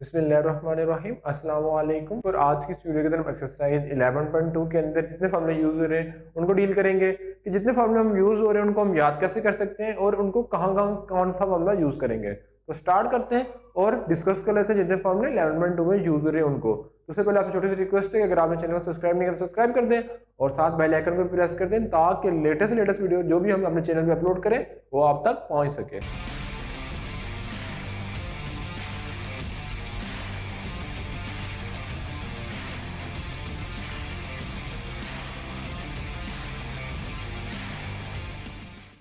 बिस्मिल्लाहिर्रहमानिर्रहीम अस्सलाम वालेकुम। और आज की वीडियो की तरफ एक्सरसाइज 11.2 के अंदर जितने फॉर्मूले यूज हो रहे हैं उनको डील करेंगे कि जितने फॉर्मूले हम यूज हो रहे हैं उनको हम याद कैसे कर सकते हैं और उनको कहाँ कहाँ कौन सा फॉर्मूला यूज करेंगे। तो स्टार्ट करते हैं और डिस्कस कर लेते हैं जितने फॉर्मूले 11.2 में यूज हो रहे हैं उनको। तो उससे पहले आपसे छोटी सी रिक्वेस्ट है कि अगर आपने चैनल को सब्सक्राइब नहीं करा सब्सक्राइब कर दें और साथ बेल आइकन को प्रेस कर दें ताकि लेटेस्ट वीडियो जो भी हम अपने चैनल पर अपलोड करें वो आप तक पहुँच सके।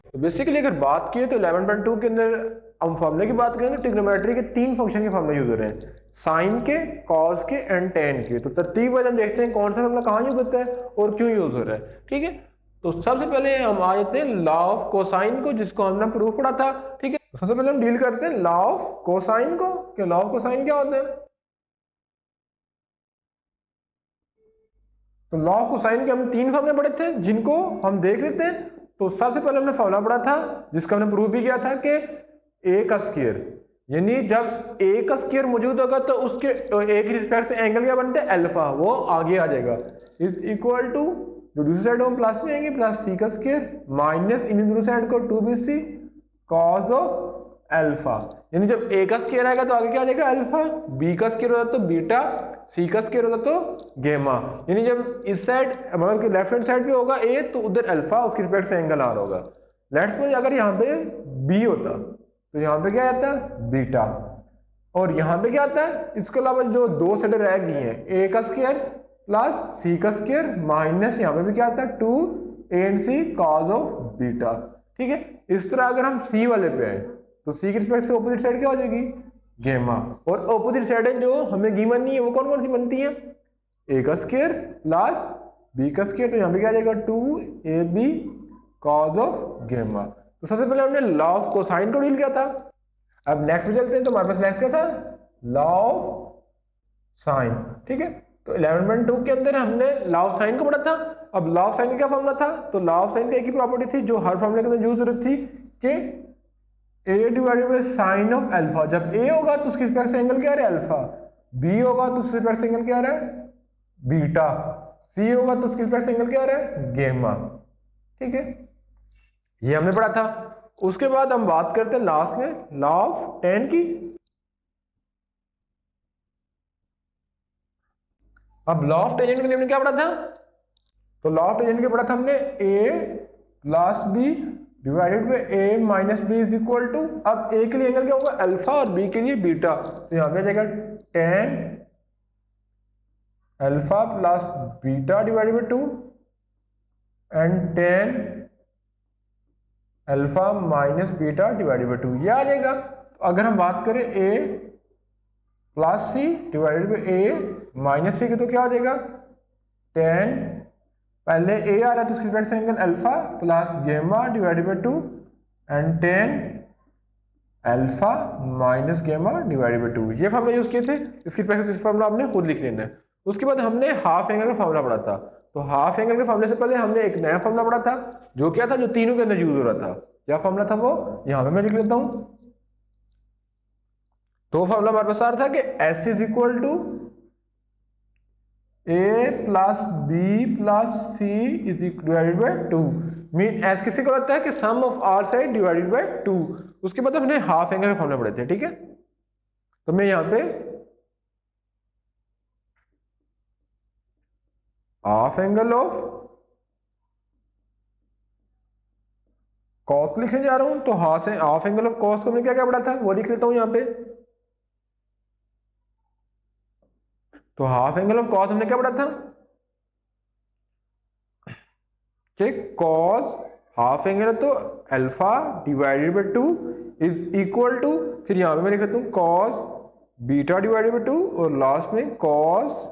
तो बेसिकली अगर बात की तो 11.2 के अंदर हम फॉर्मूले की बात करें तो ट्रिग्नोमेट्री के 3 फंक्शन के फॉर्मूले यूज हो रहे हैं, साइन के, कॉस के एंड टेन के। तो तरतीब वाइज हम देखते हैं कौन सा फॉर्मूला कहाँ यूज होता है और क्यों यूज हो रहा है। ठीक है, तो सबसे पहले हम आ जाते हैं लॉ ऑफ कोसाइन को, जिसको हमने प्रूफ पढ़ा था। ठीक है, तो सबसे पहले हम डील करते हैं लॉ ऑफ कोसाइन को कि लॉ ऑफ कोसाइन क्या होता है। तो लॉ ऑफ कोसाइन के हम 3 फॉर्मूले पढ़े थे जिनको हम देख लेते हैं। तो सबसे पहले हमने फॉर्मूला पढ़ा था जिसका हमने प्रूफ भी किया था कि ए का स्क्वायर, यानी जब ए का स्क्वायर मौजूद होगा तो उसके ए की रिस्पेक्ट से एंगल क्या बनता है, अल्फा, वो आगे आ जाएगा। इज इक्वल टू, जो दूसरी साइड हम प्लस में आएंगे, प्लस सी का स्क्वायर माइनस इन दोनों साइड को 2bc कॉस ऑफ अल्फा, यानी जब ए का स्क्वायर आएगा तो आगे क्या आ जाएगा, अल्फा, बी का स्क्वायर होता तो बीटा, सी का स्क्वायर होता तो गेमा। यानी जब इस साइड मतलब कि लेफ्ट हैंड साइड पे होगा ए तो उधर अल्फा, उसकी रिस्पेक्ट से एंगल आर होगा। लेट्स सपोज अगर यहाँ पे बी होता तो यहाँ पे क्या आता है, बीटा, और यहाँ पे क्या आता है, इसके अलावा जो दो साइड रह गई हैं, ए का स्क्वायर प्लस सी का स्क्वायर माइनस यहाँ पे भी क्या आता है 2a and C cos of beta. ठीक है, इस तरह अगर हम सी वाले पे आए तो सी की रिस्पेक्ट से ऑपोजिट साइड क्या हो जाएगी, गेमा, और ऑपोजिट साइड जो हमें गिवन नहीं है वो कौन कौन सी बनती है, ए का स्क्वायर प्लस बी का स्क्वायर, तो यहाँ पे क्या आ जाएगा 2ab कॉस ऑफ गेमा। तो सबसे पहले हमने लॉ ऑफ कोसाइन को डील किया था। अब नेक्स्ट पे चलते हैं, तो हमारे पास नेक्स्ट क्या था, लॉ ऑफ साइन। ठीक है, तो 11.2 के अंदर हमने लॉ ऑफ साइन को पढ़ा था। अब लॉ ऑफ साइन का क्या फॉर्मूला था, तो लॉ ऑफ साइन की एक ही प्रॉपर्टी थी जो हर फॉर्मूले के अंदर यूज हो रही थी कि a divided by sine of alpha, जब a होगा तो उसकी रिस्पेक्ट से एंगल क्या आ रहा है, अल्फा, b होगा तो उसकी रिस्पेक्ट से एंगल क्या आ रहा है, बीटा, c होगा तो उसकी रिस्पेक्ट से एंगल क्या आ रहा है, गेमा। ठीक है, ये हमने पढ़ा था। उसके बाद हम बात करते हैं लास्ट में लॉ ऑफ टेन की। अब लॉ ऑफ टेंजेंट के लिए हमने क्या पढ़ा था, तो लॉ ऑफ टेंजेंट के पढ़ा था हमने a plus B divided by a minus B is equal to, अब a के लिए एंगल क्या होगा, अल्फा, और b के लिए बीटा, तो यहाँ पे आ जाएगा tan alpha plus beta divided by 2 and tan alpha minus beta divided by 2, ये आ जाएगा। तो अगर हम बात करें a plus C divided by a minus C की, तो क्या आ जाएगा, tan, पहले a आ रहा है तो इसकी रिस्पेक्ट से एंगल अल्फा प्लस गेमा divided by 2 and tan alpha minus गेमा डिवाइडेड बाय 2, ये फॉर्मूला यूज किए थे। इसकी रिस्पेक्ट से फॉर्मूला आपने खुद लिख लेना है। उसके बाद हमने हाफ एंगल का फॉर्मूला पढ़ा था। तो हाफ एंगल के फॉर्मूले से पहले हमने एक नया फॉर्मूला पढ़ा था जो क्या था, जो तीनों के अंदर यूज हो रहा था। क्या फॉर्मूला था वो, यहाँ पे मैं लिख लेता हूं। तो फॉर्मूला हमारे पास आ रहा था कि s is equal to a plus B plus C is divided by 2, mean s किसी को लगता है कि sum of our side divided by 2। उसके बाद हमने हाफ एंगल के फॉर्मूले पढ़े थे। ठीक है, तो मैं यहाँ पे हाफ एंगल ऑफ कॉस लिखने जा रहा हूं। तो हाफ एंगल ऑफ कॉस को हमने क्या क्या पढ़ा था वो लिख लेता हूं यहाँ पे। तो हाफ एंगल ऑफ कॉस हमने क्या पढ़ा था कि कॉस हाफ एंगल तो alpha divided by 2 is equal to, फिर यहां पे मैं लिख सकता हूं कॉस बीटा डिवाइडेड बाय 2 और लास्ट में कॉस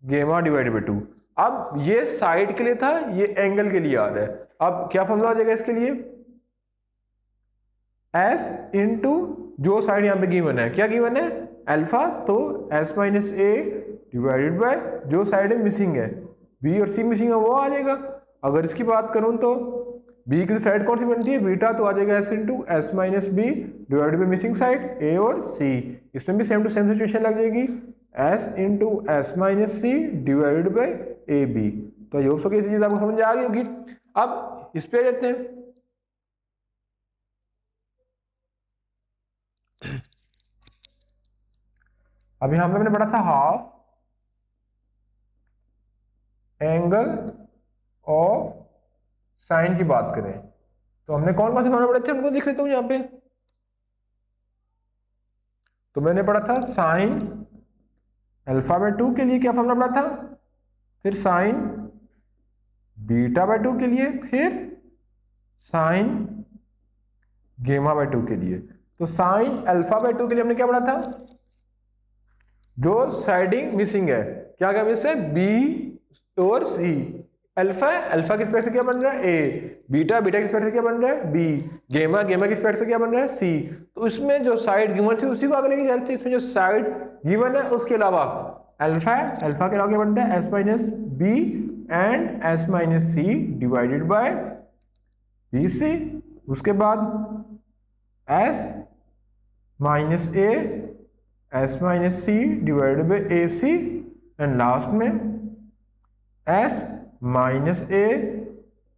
गेमा डिवाइडेड बाय 2। अब ये साइड के लिए था, ये एंगल के लिए आ रहा है। अब क्या फॉर्मूला हो जाएगा इसके लिए, s इंटू जो साइड यहाँ पे गिवन है, क्या गिवन है, अल्फा, तो s minus A divided by जो साइड है मिसिंग है, b और c मिसिंग है, वो आ जाएगा। अगर इसकी बात करूं तो b की साइड कौन सी बनती है, बीटा, तो आ जाएगा s into S minus B divided by missing side a और c, इसमें भी सेम टू सेम सिचुएशन लग जाएगी, s into S minus C divided by A B. तो ये सो कैसी चीज आपको समझ आ गई होगी। अब इस पे आ जाते हैं। अब यहां पे मैंने पढ़ा था हाफ एंगल ऑफ साइन की बात करें तो हमने कौन कौन से फॉर्मूला पढ़े थे उनको लिख लेता हूं यहां पे। तो मैंने पढ़ा था साइन अल्फा बाय 2 के लिए क्या फॉर्मूला पढ़ा था, फिर साइन बीटा बाय 2 के लिए, फिर साइन गेमा बाय 2 के लिए। तो साइन अल्फा बाय 2 के लिए हमने क्या पढ़ा था, जो साइडिंग मिसिंग है, क्या क्या मिस है, बी और सी। अल्फा अल्फा की रिस्पेक्ट से क्या बन रहा है ए, बीटा बीटा की रिस्पेक्ट से क्या बन रहा है बी, गेमा गेमा की रिस्पेक्ट से क्या बन रहा है सी। तो इसमें जो साइड गिवन थी उसी को आगे लेके जाते, इसमें जो साइड गिवन है उसके अलावा अल्फा अल्फा के अलावा क्या बनता है S minus B and S minus C divided by B C. उसके बाद S minus A S minus C divided by A C and last में S minus A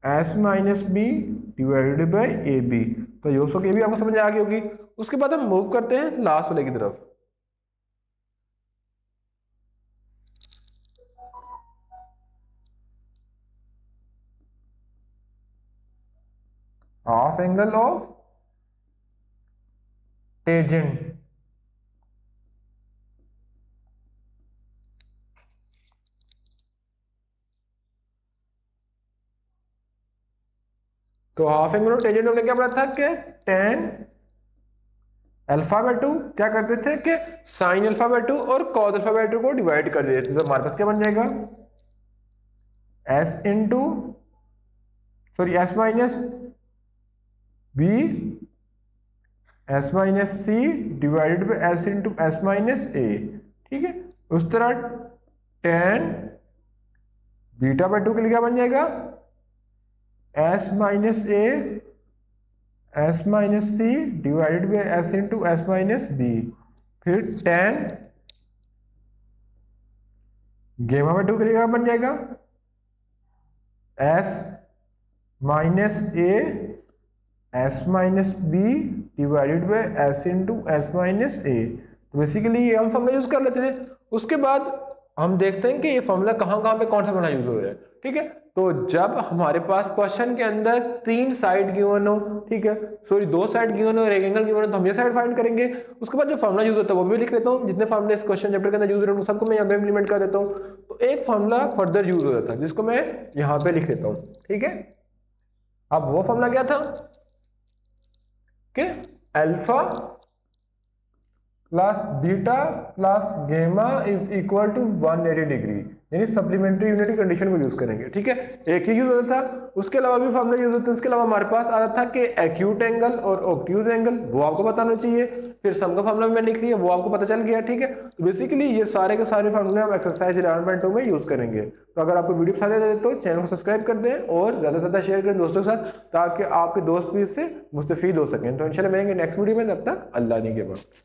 S minus B divided by A B. तो योग सो के भी आपको समझ आ गई होगी। उसके बाद हम मूव करते हैं लास्ट वाले की तरफ। Half angle of tangent. तो हाफ एंगल ऑफ टेंजेंट हमने क्या पढ़ा था कि tan अल्फा बाय 2 क्या करते थे कि साइन अल्फा बाय 2 और कॉस अल्फा बाय 2 को डिवाइड कर देते थे। तो हमारे पास क्या बन जाएगा s into sorry s minus B S minus C divided by S into S minus A. ठीक है, उस तरह tan बीटा बाय 2 के लिए क्या बन जाएगा S minus A S minus C divided by S into S minus B. फिर tan गेमा बाय 2 के लिए क्या बन जाएगा S minus A S minus B divided by S into S minus A. तो बेसिकली ये हम फॉर्मूला यूज कर लेते थे। उसके बाद हम देखते हैं कि ये फॉर्मूला कहाँ कहाँ पे कौन सा फॉर्मूला यूज हो रहा है। ठीक है, तो जब हमारे पास क्वेश्चन के अंदर 3 साइड गिवन हो, ठीक है सॉरी 2 साइड गिवन हो और एक एंगल गिवन हो, तो हम ये साइड फाइंड करेंगे। उसके बाद जो फॉर्मूला यूज होता है वो भी लिख लेता हूँ। जितने फॉर्मूले इस क्वेश्चन चैप्टर के अंदर यूज हो रहे हैं सबको मैं यहाँ पे इंप्लीमेंट कर देता हूँ। तो एक फॉर्मूला फर्दर यूज हो जाता है जिसको मैं यहाँ पे लिख लेता हूँ। ठीक है, अब वो फॉर्मूला क्या था कि अल्फा प्लस बीटा प्लस गेमा इज इक्वल टू 180 डिग्री, यानी सप्लीमेंट्री यूनिटी कंडीशन को यूज करेंगे। ठीक है, एक ही यूज होता था, उसके अलावा भी फॉर्मूला यूज होता है। उसके अलावा हमारे पास आता था कि एक्यूट एंगल और ऑब्ट्यूज एंगल, वो आपको बताना चाहिए। फिर सम का फॉर्मूला मैंने लिख लिया, वो आपको पता चल गया। ठीक है, तो बेसिकली ये सारे के सारे फॉर्मूले हम एक्सरसाइज 11.2 में यूज करेंगे। तो अगर आपको वीडियो पसंद आए तो चैनल को सब्सक्राइब कर दें और ज्यादा से ज्यादा शेयर करें दोस्तों के साथ, ताकि आपके दोस्त भी इससे मुस्तफीद हो सकें। तो इंशाल्लाह मिलेंगे नेक्स्ट वीडियो में, तब तक अल्लाह ने के बाद।